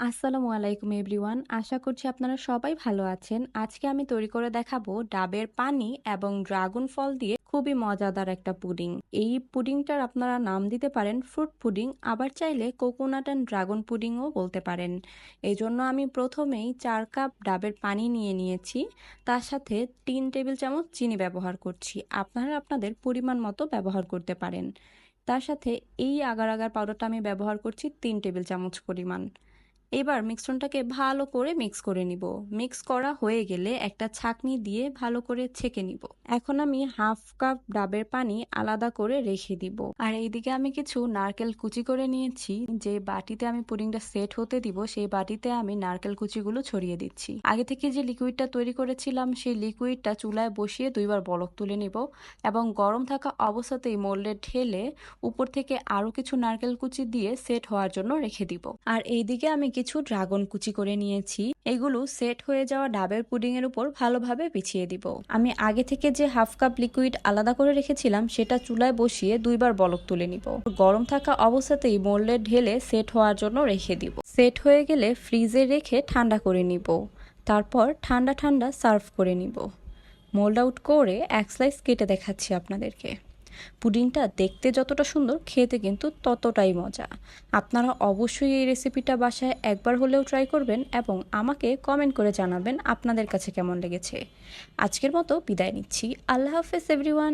আসসালামু আলাইকুম এভরিওয়ান। আশা করছি আপনারা সবাই ভালো আছেন। আজকে আমি তৈরি করে দেখাবো ডাবের পানি এবং ড্রাগন ফল দিয়ে খুবই মজাদার একটা পুডিং। এই পুডিংটার আপনারা নাম দিতে পারেন ফ্রুট পুডিং, আবার চাইলে কোকোনাট অ্যান্ড ড্রাগন পুডিংও বলতে পারেন। এই জন্য আমি প্রথমেই 4 কাপ ডাবের পানি নিয়ে নিয়েছি। তার সাথে 3 টেবিল চামচ চিনি ব্যবহার করছি। আপনারা আপনাদের পরিমাণ মতো ব্যবহার করতে পারেন। তার সাথে এই আগার আগার পাউডারটা আমি ব্যবহার করছি 3 টেবিল চামচ পরিমাণ। এবার মিশ্রণটাকে ভালো করে মিক্স করে নিব। মিক্স করা হয়ে গেলে একটা ছাঁকনি দিয়ে ভালো করে ছেঁকে নিব। এখন আমি হাফ কাপ ডাবের পানি আলাদা করে রেখে দিব। আর এইদিকে আমি কিছু নারকেল কুচি করে নিয়েছি। যে বাটিতে আমি পুডিংটা সেট হতে দিব সেই বাটিতে আমি নারকেল কুচিগুলো ছড়িয়ে দিচ্ছি। আগে থেকে যে লিকুইডটা তৈরি করেছিলাম সেই লিকুইডটা চুলায় বসিয়ে 2বার বলক তুলে নিব এবং গরম থাকা অবস্থাতেই মোল্ডে ঢেলে উপর থেকে আরো কিছু নারকেল কুচি দিয়ে সেট হওয়ার জন্য রেখে দিব। আর এইদিকে আমি কিছু ড্রাগন কুচি করে নিয়েছি। এগুলো সেট হয়ে যাওয়া ডাবের পুডিং এর উপর ভালোভাবে বিছিয়ে দিব। আমি আগে থেকে যে হাফ কাপ লিকুইড আলাদা করে রেখেছিলাম সেটা চুলায় বসিয়ে 2বার বলক তুলে নিব। গরম থাকা অবস্থাতেই মোল্ডে ঢেলে সেট হওয়ার জন্য রেখে দিব। সেট হয়ে গেলে ফ্রিজে রেখে ঠান্ডা করে নিব। তারপর ঠান্ডা ঠান্ডা সার্ভ করে নিব। মোল্ড আউট করে এক স্লাইস কেটে দেখাচ্ছি আপনাদেরকে। পুডিংটা দেখতে যতটা সুন্দর, খেতে কিন্তু ততটাই মজা। আপনারা অবশ্যই এই রেসিপিটা বাসায় একবার হলেও ট্রাই করবেন এবং আমাকে কমেন্ট করে জানাবেন আপনাদের কাছে কেমন লেগেছে। আজকের মতো বিদায় নিচ্ছি। আল্লাহ হাফেজ এভরিওয়ান।